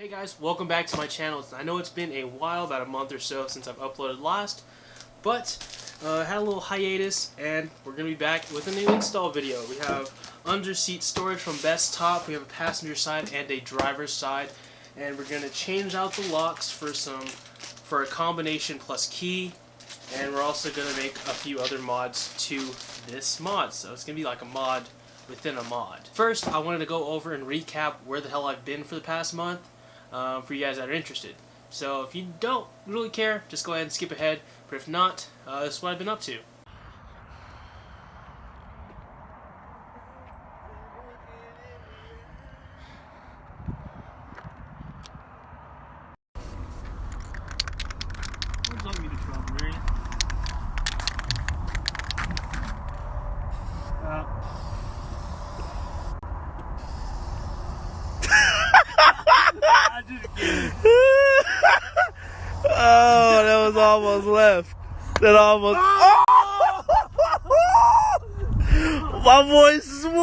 Hey guys, welcome back to my channel. I know it's been a while, about a month or so since I've uploaded last, but I had a little hiatus and we're going to be back with a new install video. We have under-seat storage from Bestop, we have a passenger side and a driver's side, and we're going to change out the locks for a combination plus key, and we're also going to make a few other mods to this mod, so it's going to be like a mod within a mod. First, I wanted to go over and recap where the hell I've been for the past month. For you guys that are interested. So if you don't really care, just go ahead and skip ahead. But if not, this is what I've been up to. Oh, that was almost left. That almost. Oh! My voice is smooth.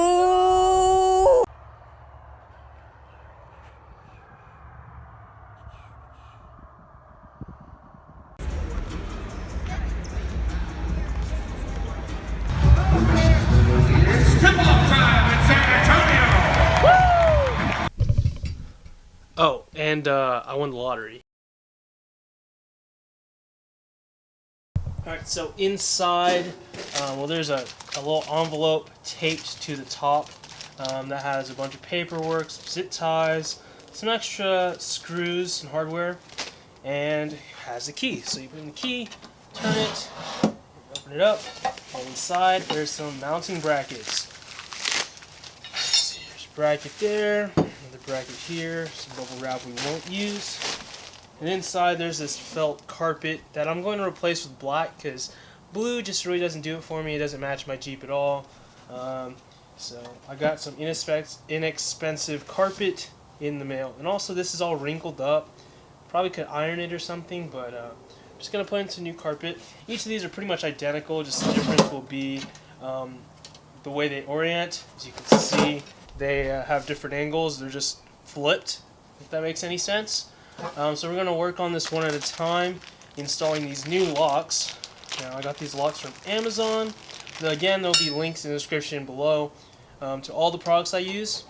It's tip-off time in San Antonio! Woo! Oh, and I won the lottery. Alright, so inside, well, there's a little envelope taped to the top that has a bunch of paperwork, some zip ties, some extra screws and hardware, and has a key. So you put in the key, turn it, open it up, and inside there's some mounting brackets. Let's see, there's a bracket there, another bracket here, some bubble wrap we won't use. And inside there's this felt carpet that I'm going to replace with black because blue just really doesn't do it for me. It doesn't match my Jeep at all. So I got some inexpensive carpet in the mail. And also this is all wrinkled up. Probably could iron it or something, but I'm just going to put in some new carpet. Each of these are pretty much identical. Just the difference will be the way they orient. As you can see, they have different angles. They're just flipped, if that makes any sense. So we're going to work on this one at a time, installing these new locks. Now I got these locks from Amazon. Now, again, there will be links in the description below to all the products I use.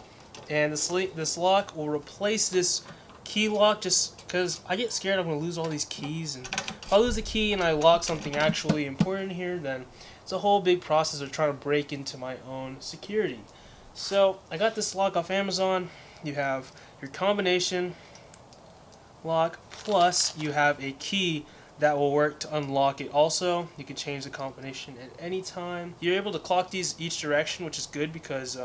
And this lock will replace this key lock just because I get scared I'm going to lose all these keys. And if I lose a key and I lock something actually important here, then it's a whole big process of trying to break into my own security. So I got this lock off Amazon. You have your combination lock, plus you have a key that will work to unlock it also. You can change the combination at any time. You're able to clock these each direction, which is good because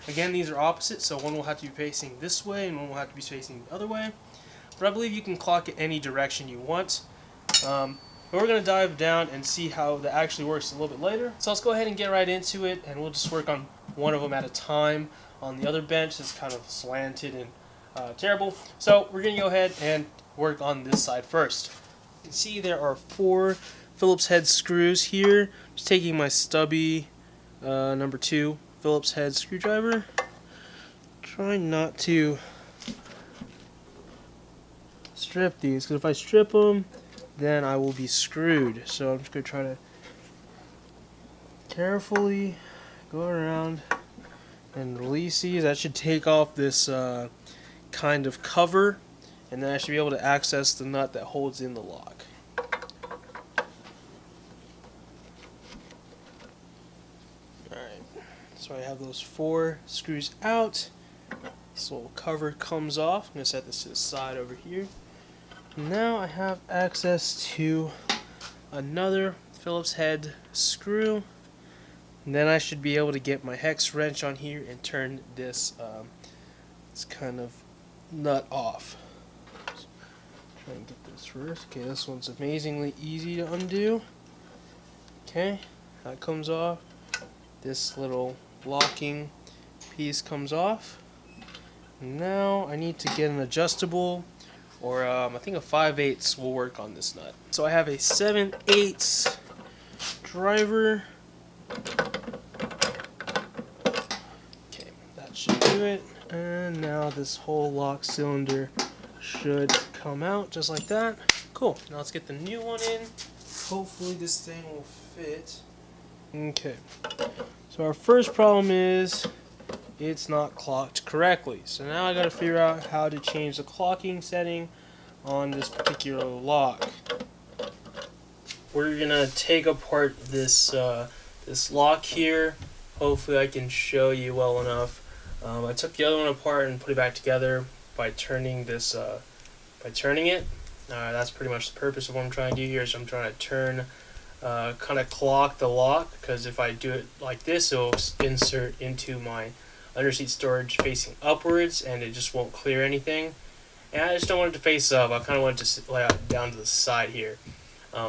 again, these are opposite, so one will have to be facing this way and one will have to be facing the other way. But I believe you can clock it any direction you want. But we're going to dive down and see how that actually works a little bit later. So let's go ahead and get right into it, and we'll just work on one of them at a time. On the other bench, it's kind of slanted and terrible. So we're going to go ahead and work on this side first. You can see there are 4 Phillips head screws here. Just taking my stubby number 2 Phillips head screwdriver. Try not to strip these, because if I strip them, then I will be screwed. So I'm just going to try to carefully go around and release these. That should take off this kind of cover, and then I should be able to access the nut that holds in the lock. Alright, so I have those 4 screws out. This little cover comes off. I'm going to set this to the side over here. Now I have access to another Phillips head screw. And then I should be able to get my hex wrench on here and turn this kind of nut off. Try and get this first. Okay, this one's amazingly easy to undo. Okay, that comes off. This little locking piece comes off. Now I need to get an adjustable, or I think a 5/8 will work on this nut. So I have a 7/8 driver. Okay, that should do it. And now this whole lock cylinder should come out just like that. Cool. Now let's get the new one in. Hopefully this thing will fit. Okay. So our first problem is it's not clocked correctly. So now I got to figure out how to change the clocking setting on this particular lock. We're gonna take apart this this lock here. Hopefully I can show you well enough. I took the other one apart and put it back together by turning this it. That's pretty much the purpose of what I'm trying to do here. So I'm trying to turn, kind of clock the lock, because if I do it like this, it will insert into my underseat storage facing upwards, and it just won't clear anything. And I just don't want it to face up. I kind of want it to lay out down to the side here.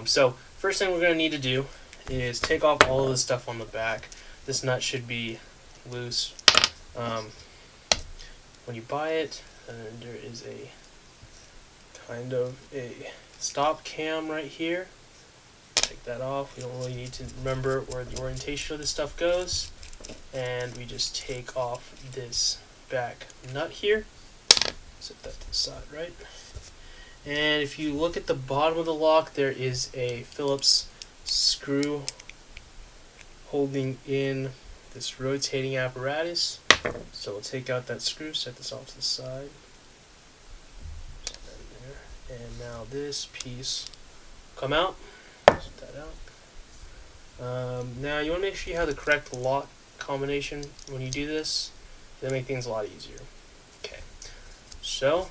So first thing we're going to need to do is take off all of the stuff on the back. This nut should be loose. When you buy it, there is a kind of a stop cam right here. Take that off. We don't really need to remember where the orientation of this stuff goes. And we just take off this back nut here. Set that to the side, right? And if you look at the bottom of the lock, there is a Phillips screw holding in this rotating apparatus. So we'll take out that screw, set this off to the side. Set that in there. And now this piece come out. Set that out. Now you want to make sure you have the correct lock combination when you do this. That'll make things a lot easier. Okay. So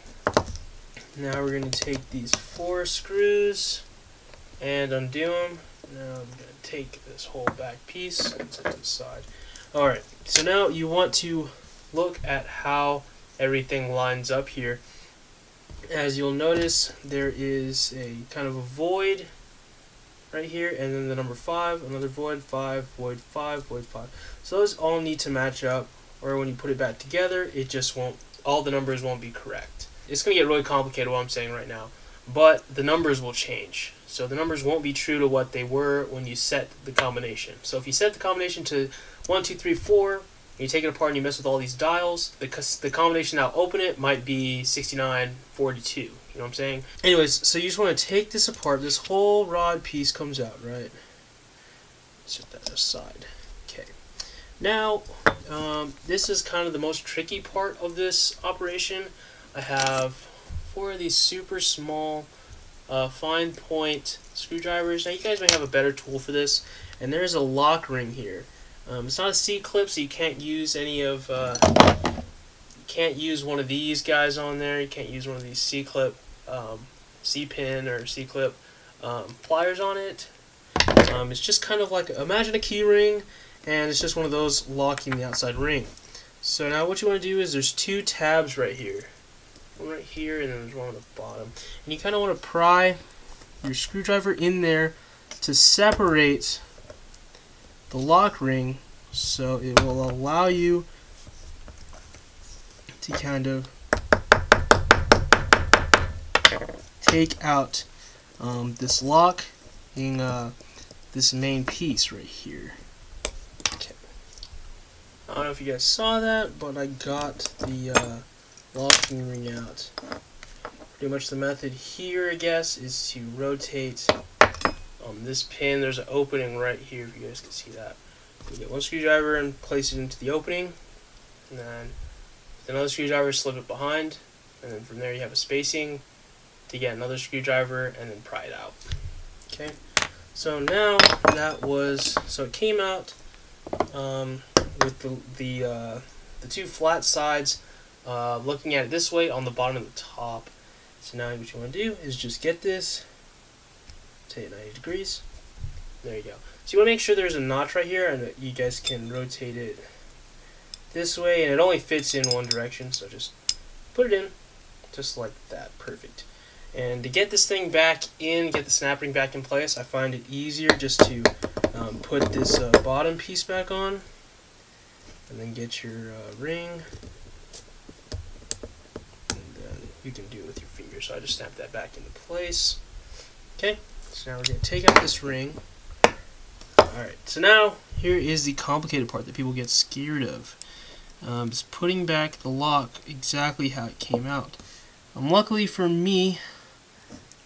now we're going to take these 4 screws and undo them. Now I'm going to take this whole back piece and set it to the side. Alright, so now you want to look at how everything lines up here. As you'll notice, there is a kind of a void right here, and then the number 5, another void, 5, void 5, void 5. So those all need to match up, or when you put it back together, it just won't, all the numbers won't be correct. It's going to get really complicated what I'm saying right now, but the numbers will change. So the numbers won't be true to what they were when you set the combination. So if you set the combination to 1, 2, 3, 4, and you take it apart and you mess with all these dials, the combination now open it might be 69, 42. You know what I'm saying? Anyways, so you just want to take this apart. This whole rod piece comes out, right? Set that aside. Okay. Now, this is kind of the most tricky part of this operation. I have 4 of these super small fine point screwdrivers. Now you guys may have a better tool for this, and there's a lock ring here. It's not a C-clip, so you can't use any of you can't use one of these guys on there. You can't use one of these C-clip, C-pin or C-clip pliers on it. It's just kind of like, imagine a key ring, and it's just one of those locking the outside ring. So now what you want to do is there's 2 tabs right here. One right here, and then there's one on the bottom. And you kind of want to pry your screwdriver in there to separate the lock ring, so it will allow you to kind of take out this lock in this main piece right here. Okay. I don't know if you guys saw that, but I got the locking ring out. Pretty much the method here, I guess, is to rotate on this pin. There's an opening right here, if you guys can see that. You get one screwdriver and place it into the opening, and then with another screwdriver slip it behind, and then from there you have a spacing to get another screwdriver and then pry it out. Okay, so now it came out with the 2 flat sides looking at it this way on the bottom of the top. So now what you want to do is just get this, take it 90 degrees. There you go. So you want to make sure there's a notch right here, and that you guys can rotate it this way, and it only fits in one direction, so just put it in just like that. Perfect. And to get this thing back in, get the snap ring back in place, I find it easier just to put this bottom piece back on, and then get your ring, and then you can do it with your finger. So I just snap that back into place. Okay, so now we're going to take out this ring. Alright, so now here is the complicated part that people get scared of. Just putting back the lock exactly how it came out. Luckily for me,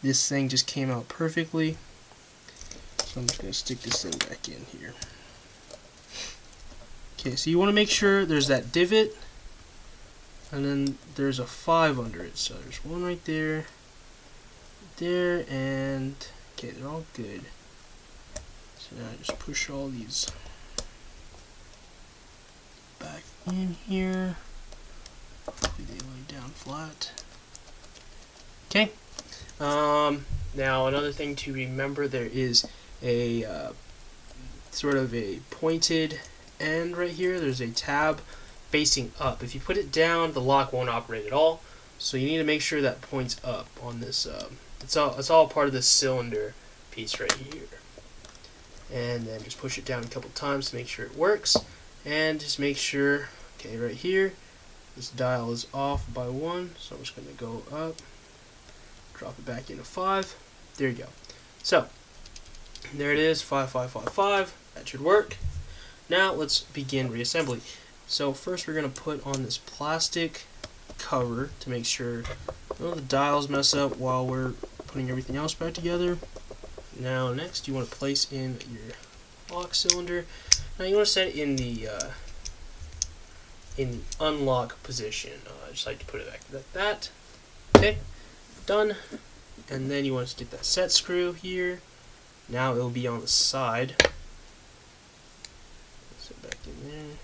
this thing just came out perfectly. So I'm just going to stick this thing back in here. Okay, so you want to make sure there's that divot, and then there's a 5 under it. So there's one right there, and okay, they're all good. So now I just push all these back in here. Hopefully they lay down flat. Okay. Now another thing to remember, there is a sort of a pointed end right here. There's a tab facing up. If you put it down, the lock won't operate at all. So you need to make sure that points up on this. It's all part of this cylinder piece right here. And then just push it down a couple times to make sure it works. And just make sure, okay, right here, this dial is off by 1. So I'm just going to go up, drop it back into 5. There you go. So there it is, 5, 5, 5, 5. That should work. Now let's begin reassembly. So first we're going to put on this plastic cover to make sure none of the dials mess up while we're putting everything else back together. Now next you want to place in your lock cylinder. Now you want to set it in the unlock position. I just like to put it back like that. Okay, done. And then you want to get that set screw here. Now it'll be on the side. Set it back in there.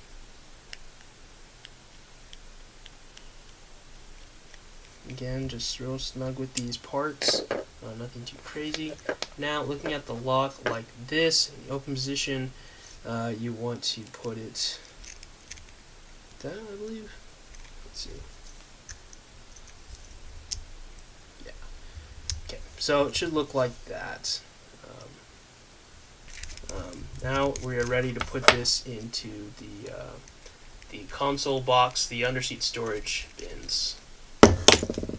Again, just real snug with these parts. Nothing too crazy. Now, looking at the lock like this, in the open position, you want to put it down, I believe. Let's see. Yeah. Okay, so it should look like that. Now we are ready to put this into the console box, the underseat storage bins.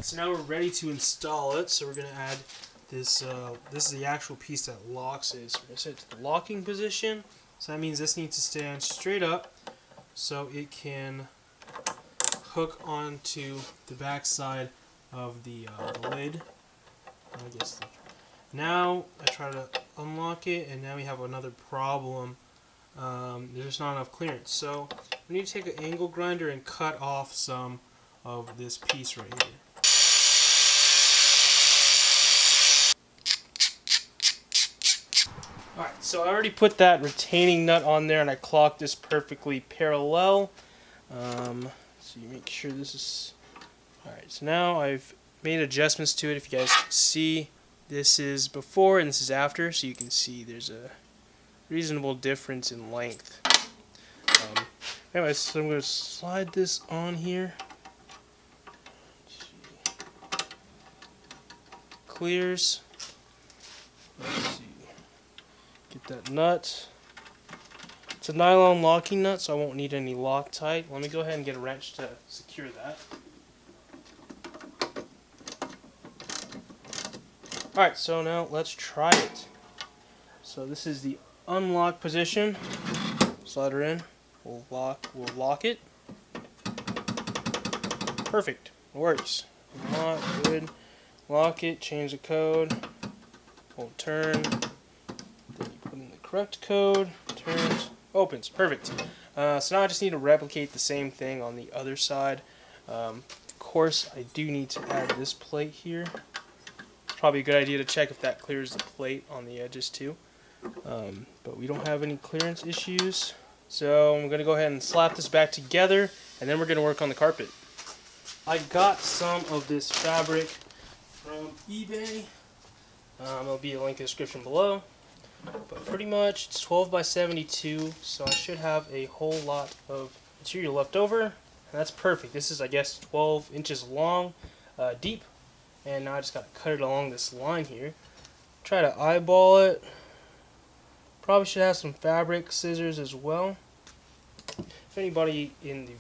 So now we're ready to install it. So we're going to add this. This is the actual piece that locks it. So we're going to set it to the locking position. So that means this needs to stand straight up so it can hook onto the back side of the lid. I guess. Now I try to unlock it, and now we have another problem. There's not enough clearance. So we need to take an angle grinder and cut off some of this piece right here. Alright, so I already put that retaining nut on there, and I clocked this perfectly parallel. So you make sure this is... Alright, so now I've made adjustments to it. If you guys can see, this is before and this is after, so you can see there's a reasonable difference in length. Anyways, so I'm going to slide this on here. Clears. Let's see. Get that nut. It's a nylon locking nut, so I won't need any Loctite. Let me go ahead and get a wrench to secure that. Alright, so now let's try it. So this is the unlock position. Slide her in. We'll lock it. Perfect. It works. Lock, good. Lock it, change the code. Won't turn. Then you put in the correct code. Turns. Opens. Perfect. So now I just need to replicate the same thing on the other side. Of course, I do need to add this plate here. It's probably a good idea to check if that clears the plate on the edges too. But we don't have any clearance issues. So I'm going to go ahead and slap this back together, and then we're going to work on the carpet. I got some of this fabric from eBay. There'll be a link in the description below. But pretty much it's 12 by 72, so I should have a whole lot of material left over. And that's perfect. This is, I guess, 12 inches long, deep. And now I just got to cut it along this line here. Try to eyeball it. Probably should have some fabric scissors as well. If anybody in the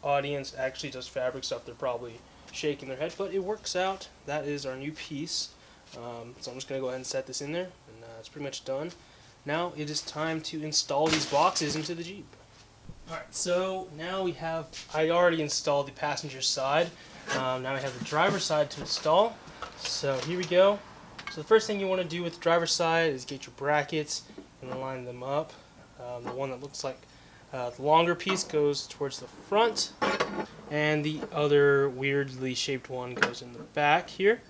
audience actually does fabric stuff, they're probably shaking their head, but it works out. That is our new piece. So I'm just going to go ahead and set this in there, and it's pretty much done. Now it is time to install these boxes into the Jeep. Alright, so now I already installed the passenger side. Now we have the driver's side to install. So here we go. So the first thing you want to do with the driver's side is get your brackets and line them up. The one that looks like the longer piece goes towards the front, and the other weirdly shaped one goes in the back here.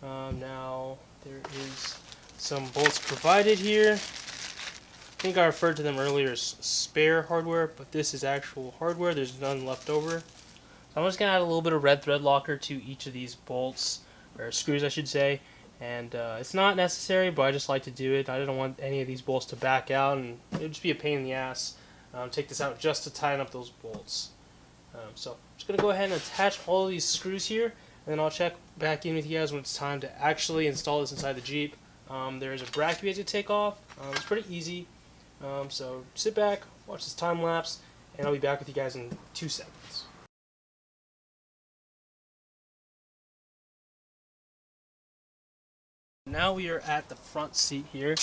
Now there is some bolts provided here. I think I referred to them earlier as spare hardware, but this is actual hardware. There's none left over. So I'm just going to add a little bit of red thread locker to each of these bolts, or screws I should say. And it's not necessary, but I just like to do it. I didn't want any of these bolts to back out, and it would just be a pain in the ass. Take this out just to tighten up those bolts. So I'm just going to go ahead and attach all of these screws here, and then I'll check back in with you guys when it's time to actually install this inside the Jeep. There is a bracket you have to take off. It's pretty easy. So sit back, watch this time lapse, and I'll be back with you guys in 2 seconds. Now we are at the front seat here,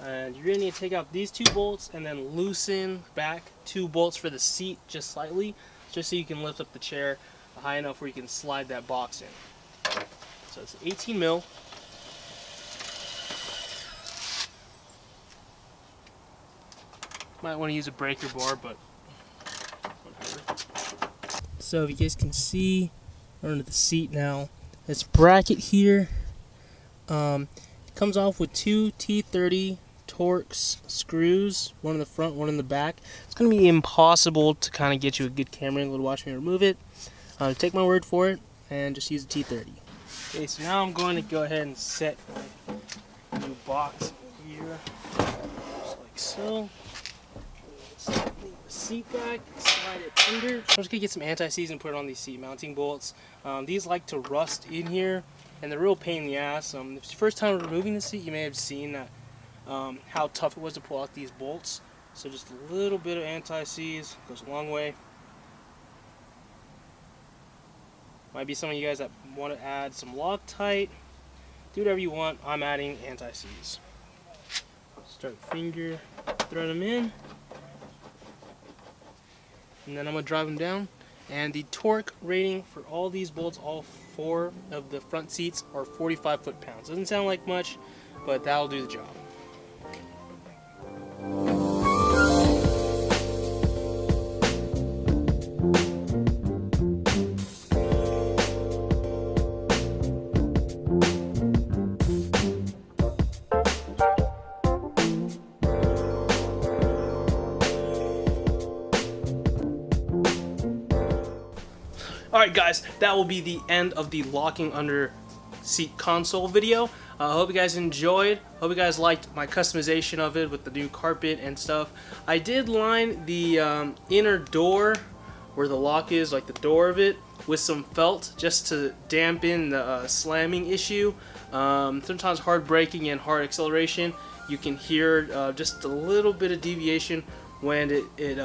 and you're going to need to take out these 2 bolts and then loosen back 2 bolts for the seat just slightly, just so you can lift up the chair high enough where you can slide that box in. So it's 18 mil. Might want to use a breaker bar, but whatever. So if you guys can see under the seat now, this bracket here, it comes off with 2 T30 Torx screws, one in the front, one in the back. It's going to be impossible to kind of get you a good camera angle to watch me remove it. Take my word for it and just use a T30. Okay, so now I'm going to go ahead and set my new box here, just like so. Leave the seat back, slide it under. I'm just going to get some anti-seize and put it on these seat mounting bolts. These like to rust in here, and they're a real pain in the ass. If it's your first time removing the seat, you may have seen that how tough it was to pull out these bolts. So just a little bit of anti-seize goes a long way. Might be some of you guys that want to add some Loctite. Do whatever you want. I'm adding anti-seize. Start finger, thread them in, and then I'm going to drive them down. And the torque rating for all these bolts, all 4 of the front seats, are 45 foot-pounds. Doesn't sound like much, but that'll do the job. Alright guys, that will be the end of the locking under seat console video. I hope you guys enjoyed. Hope you guys liked my customization of it with the new carpet and stuff. I did line the inner door where the lock is, like the door of it, with some felt just to dampen the slamming issue. Sometimes hard braking and hard acceleration, you can hear just a little bit of deviation when it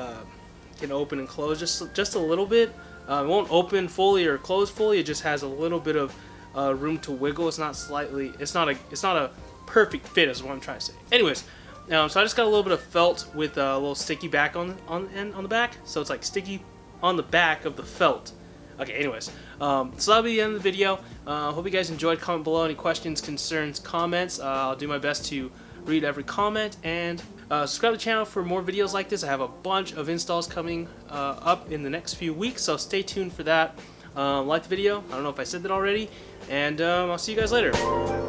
can open and close, just a little bit. It won't open fully or close fully. It just has a little bit of room to wiggle. It's not a perfect fit, is what I'm trying to say. Anyways, so I just got a little bit of felt with a little sticky back on the back, so it's like sticky on the back of the felt. Okay, anyways, so that'll be the end of the video. Hope you guys enjoyed. Comment below any questions, concerns, comments. I'll do my best to read every comment, and subscribe to the channel for more videos like this. I have a bunch of installs coming up in the next few weeks, so stay tuned for that. Like the video. I don't know if I said that already, and I'll see you guys later.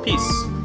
Peace.